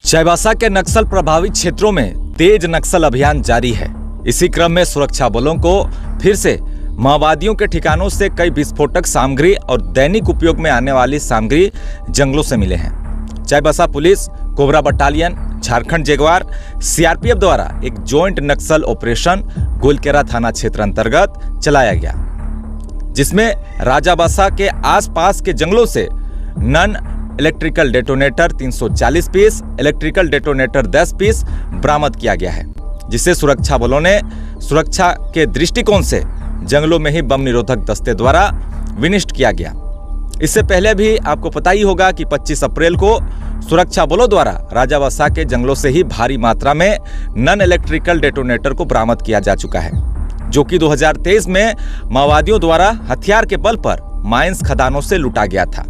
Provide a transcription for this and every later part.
चाईबासा के नक्सल प्रभावित क्षेत्रों में तेज नक्सल अभियान जारी है। इसी क्रम में सुरक्षा बलों को फिर से माओवादियों के ठिकानों से कई विस्फोटक सामग्री और दैनिक उपयोग में आने वाली सामग्री जंगलों से मिले हैं। Chaibasa police, cobra battalion, Jharkhand Jaguar, CRPF द्वारा एक ज्वाइंट नक्सल ऑपरेशन गोलकेरा थाना क्षेत्र अंतर्गत चलाया गया, जिसमें राजाबासा के आसपास के जंगलों से non electrical detonator 340 piece, electrical detonator 10 piece बरामद किया गया है, जिसे सुरक्षा बलों ने सुरक्षा के दृष्टिकोण से जंगलों में ही बम निरोधक दस्ते द्वारा विनिष्ट किया गया। इससे पहले भी आपको पता ही होगा कि 25 अप्रैल को सुरक्षा बलों द्वारा राजाबासा के जंगलों से ही भारी मात्रा में नन इलेक्ट्रिकल डेटोनेटर को बरामद किया जा चुका है, जो कि 2023 में माओवादियों द्वारा हथियार के बल पर माइंस खदानों से लूटा गया था।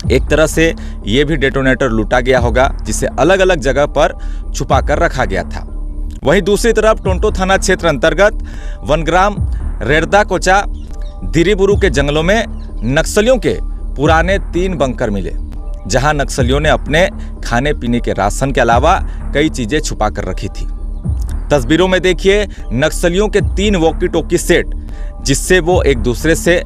एक तरह से ये भी डेटोनेटर लूटा गया होगा, जिसे अलग अलग जगह पर छुपा कर रखा गया था। वहीं दूसरी तरफ टोंटो थाना क्षेत्र अंतर्गत वनग्राम रेड़दा कोचा दिरीबुरु के जंगलों में नक्सलियों के पुराने 3 बंकर मिले, जहां नक्सलियों ने अपने खाने पीने के राशन के अलावा कई चीजें छुपा कर रखी थी। तस्वीरों में देखिए नक्सलियों के 3 वॉकी टॉकी सेट, जिससे वो एक दूसरे से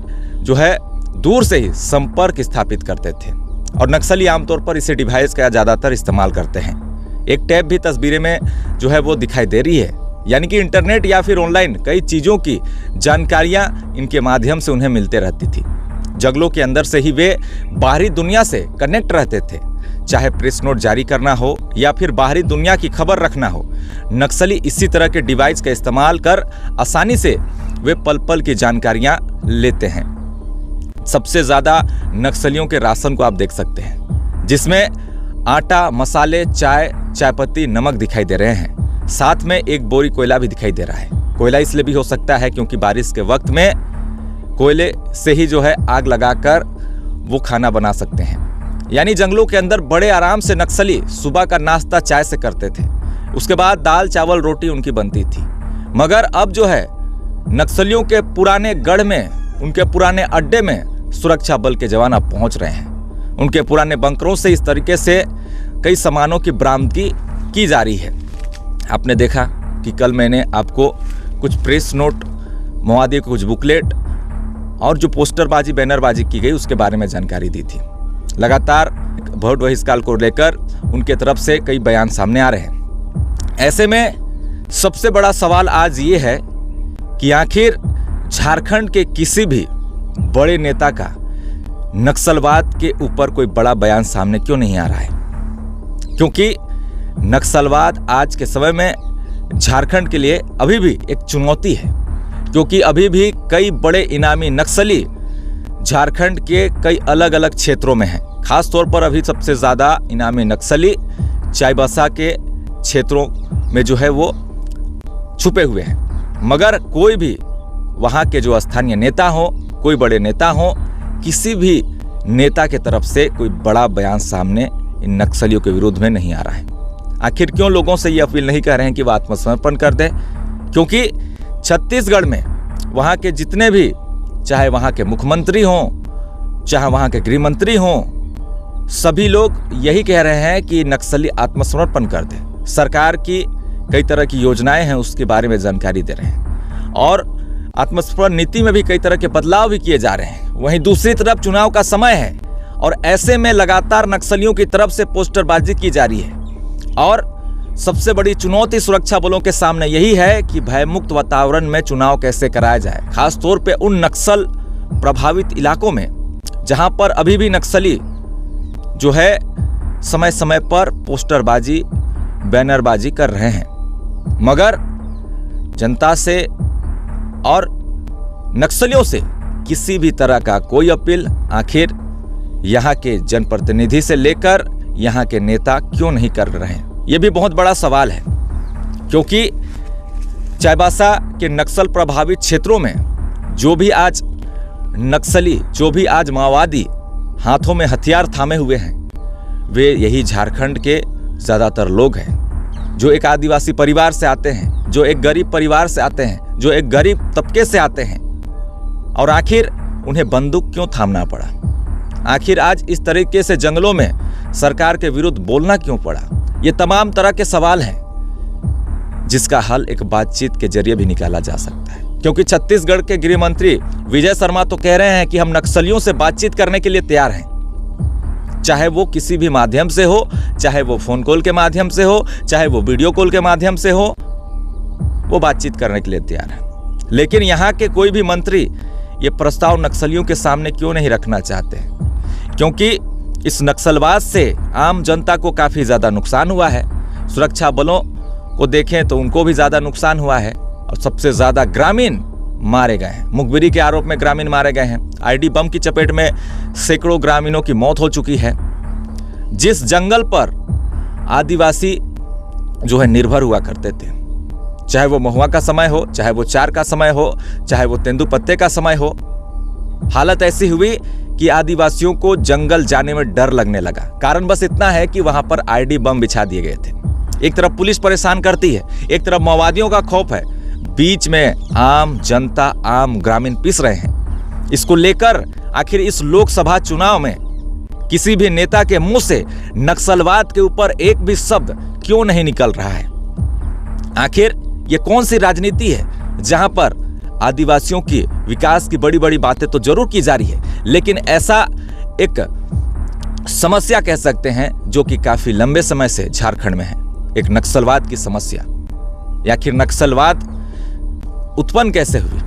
दूर से ही संपर्क स्थापित करते थे, और नक्सली आमतौर पर इसे डिवाइस का ज्यादातर इस्तेमाल करते हैं। एक टैब भी तस्वीरें में वो दिखाई दे रही है, यानी कि इंटरनेट या फिर ऑनलाइन कई चीजों की जानकारियां इनके माध्यम से उन्हें मिलते रहती थी। जंगलों के अंदर से ही वे बाहरी दुनिया से कनेक्ट रहते थे, चाहे प्रेस नोट जारी करना हो या फिर बाहरी दुनिया की खबर रखना हो। नक्सली इसी तरह के डिवाइस का इस्तेमाल कर आसानी से वे पल पल की जानकारियां लेते हैं। सबसे ज्यादा नक्सलियों के राशन को आप देख सकते हैं, जिसमें आटा, मसाले, चाय, चायपत्ती, नमक दिखाई दे रहे हैं। साथ में एक बोरी कोयला भी दिखाई दे रहा है। कोयला इसलिए भी हो सकता है क्योंकि बारिश के वक्त में कोयले से ही आग लगाकर वो खाना बना सकते हैं। यानी जंगलों के अंदर बड़े आराम से नक्सली सुबह का नाश्ता चाय से करते थे, उसके बाद दाल चावल रोटी उनकी बनती थी। मगर अब नक्सलियों के पुराने गढ़ में, उनके पुराने अड्डे में सुरक्षा बल के जवान अब पहुंच रहे हैं। उनके पुराने बंकरों से इस तरीके से कई सामानों की बरामदगी की जा रही है। आपने देखा कि कल मैंने आपको कुछ प्रेस नोट, माओवादी को कुछ बुकलेट और जो पोस्टरबाजी, बैनरबाजी की गई उसके बारे में जानकारी दी थी। लगातार भोट बहिष्कार को लेकर उनके तरफ से कई बयान सामने आ रहे हैं। ऐसे में सबसे बड़ा सवाल आज ये है कि आखिर झारखंड के किसी भी बड़े नेता का नक्सलवाद के ऊपर कोई बड़ा बयान सामने क्यों नहीं आ रहा है? क्योंकि नक्सलवाद आज के समय में झारखंड के लिए अभी भी एक चुनौती है, क्योंकि अभी भी कई बड़े इनामी नक्सली झारखंड के कई अलग अलग क्षेत्रों में हैं। खास तौर पर अभी सबसे ज्यादा इनामी नक्सली चाईबासा के क्षेत्रों में वो छुपे हुए हैं। मगर कोई भी वहां के जो स्थानीय नेता हो, कोई बड़े नेता हो, किसी भी नेता के तरफ से कोई बड़ा बयान सामने इन नक्सलियों के विरुद्ध में नहीं आ रहा है। आखिर क्यों लोगों से ये अपील नहीं कर रहे हैं कि वो आत्मसमर्पण कर दें? क्योंकि छत्तीसगढ़ में वहां के जितने भी, चाहे वहां के मुख्यमंत्री हों, चाहे वहां के गृह मंत्री हों, सभी लोग यही कह रहे हैं कि नक्सली आत्मसमर्पण कर दें। सरकार की कई तरह की योजनाएं हैं, उसके बारे में जानकारी दे रहे हैं, और आत्मसमर्पण नीति में भी कई तरह के बदलाव भी किए जा रहे हैं। वहीं दूसरी तरफ चुनाव का समय है, और ऐसे में लगातार नक्सलियों की तरफ से पोस्टरबाजी की जा रही है। और सबसे बड़ी चुनौती सुरक्षा बलों के सामने यही है कि भयमुक्त वातावरण में चुनाव कैसे कराया जाए, खास तौर पे उन नक्सल प्रभावित इलाकों में जहां पर अभी भी नक्सली समय समय पर पोस्टरबाजी, बैनरबाजी कर रहे हैं। मगर जनता से और नक्सलियों से किसी भी तरह का कोई अपील आखिर यहाँ के जनप्रतिनिधि से लेकर यहाँ के नेता क्यों नहीं कर रहे हैं? ये भी बहुत बड़ा सवाल है, क्योंकि चाईबासा के नक्सल प्रभावित क्षेत्रों में जो भी आज नक्सली, जो भी आज माओवादी हाथों में हथियार थामे हुए हैं, वे यही झारखंड के ज्यादातर लोग हैं, जो एक आदिवासी परिवार से आते हैं, जो एक गरीब परिवार से आते हैं, जो एक गरीब तबके से आते हैं। और आखिर उन्हें बंदूक क्यों थामना पड़ा? आखिर आज इस तरीके से जंगलों में सरकार के विरुद्ध बोलना क्यों पड़ा? ये तमाम तरह के सवाल हैं जिसका हल एक बातचीत के जरिए भी निकाला जा सकता है, क्योंकि छत्तीसगढ़ के गृह मंत्री विजय शर्मा तो कह रहे हैं कि हम नक्सलियों से बातचीत करने के लिए तैयार हैं, चाहे वो किसी भी माध्यम से हो, चाहे वो फोन कॉल के माध्यम से हो, चाहे वो वीडियो कॉल के माध्यम से हो, वो बातचीत करने के लिए तैयार है। लेकिन यहाँ के कोई भी मंत्री ये प्रस्ताव नक्सलियों के सामने क्यों नहीं रखना चाहते? क्योंकि इस नक्सलवाद से आम जनता को काफी ज्यादा नुकसान हुआ है। सुरक्षा बलों को देखें तो उनको भी ज्यादा नुकसान हुआ है और सबसे ज्यादा ग्रामीण मारे गए हैं। मुखबिरी के आरोप में ग्रामीण मारे गए हैं। आईडी बम की चपेट में सैकड़ों ग्रामीणों की मौत हो चुकी है। जिस जंगल पर आदिवासी जो है निर्भर हुआ करते थे, चाहे वो महुआ का समय हो, चाहे वो चार का समय हो, चाहे वो तेंदुपत्ते का समय हो, हालत ऐसी हुई कि आदिवासियों को जंगल जाने में डर लगने लगा। कारण बस इतना है कि वहां पर आईडी बम बिछा दिए गए थे। एक तरफ पुलिस परेशान करती है, एक तरफ माओवादियों का खौफ है, बीच में आम जनता, आम ग्रामीण पिस रहे हैं। इसको लेकर आखिर इस लोकसभा चुनाव में किसी भी नेता के मुंह से नक्सलवाद के ऊपर एक भी शब्द क्यों नहीं निकल रहा है? आखिर ये कौन सी राजनीति है जहां पर आदिवासियों की विकास की बड़ी बड़ी बातें तो जरूर की जा रही है, लेकिन ऐसा एक समस्या कह सकते हैं जो कि काफी लंबे समय से झारखंड में है, एक नक्सलवाद की समस्या। आखिर नक्सलवाद उत्पन्न कैसे हुई?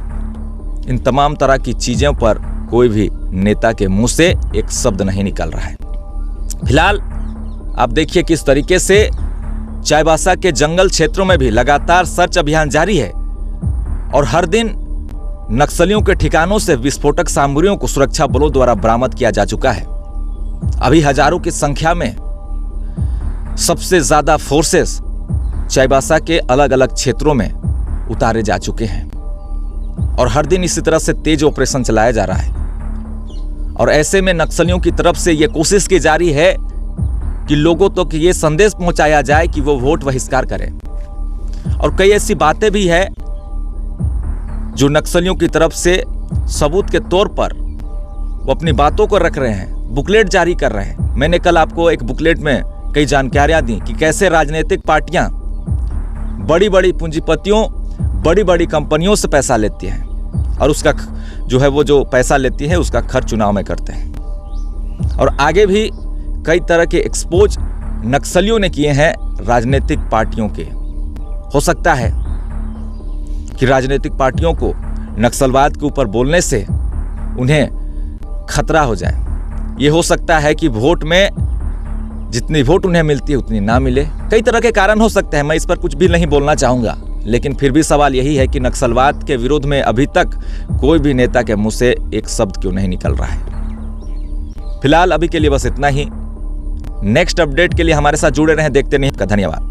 इन तमाम तरह की चीजों पर कोई भी नेता के मुंह से एक शब्द नहीं निकल रहा है। फिलहाल आप देखिए किस तरीके से चाईबासा के जंगल क्षेत्रों में भी लगातार सर्च अभियान जारी है और हर दिन नक्सलियों के ठिकानों से विस्फोटक सामग्रियों को सुरक्षा बलों द्वारा बरामद किया जा चुका है। अभी हजारों की संख्या में सबसे ज्यादा फोर्सेस चाईबासा के अलग अलग क्षेत्रों में उतारे जा चुके हैं और हर दिन इसी तरह से तेज ऑपरेशन चलाया जा रहा है। और ऐसे में नक्सलियों की तरफ से यह कोशिश की जा रही है कि लोगों तक तो ये संदेश पहुंचाया जाए कि वो वोट बहिष्कार करें। और कई ऐसी बातें भी है जो नक्सलियों की तरफ से सबूत के तौर पर वो अपनी बातों को रख रहे हैं, बुकलेट जारी कर रहे हैं। मैंने कल आपको एक बुकलेट में कई जानकारियां दी कि कैसे राजनीतिक पार्टियां बड़ी बड़ी पूंजीपतियों, बड़ी बड़ी कंपनियों से पैसा लेती हैं और उसका जो है वो जो पैसा लेती है उसका खर्च चुनाव में करते हैं। और आगे भी कई तरह के एक्सपोज नक्सलियों ने किए हैं राजनीतिक पार्टियों के। हो सकता है कि राजनीतिक पार्टियों को नक्सलवाद के ऊपर बोलने से उन्हें खतरा हो जाए। ये हो सकता है कि वोट में जितनी वोट उन्हें मिलती है उतनी ना मिले। कई तरह के कारण हो सकते हैं, मैं इस पर कुछ भी नहीं बोलना चाहूंगा, लेकिन फिर भी सवाल यही है कि नक्सलवाद के विरोध में अभी तक कोई भी नेता के मुंह से एक शब्द क्यों नहीं निकल रहा है। फिलहाल अभी के लिए बस इतना ही। नेक्स्ट अपडेट के लिए हमारे साथ जुड़े रहें, देखते नहीं। धन्यवाद।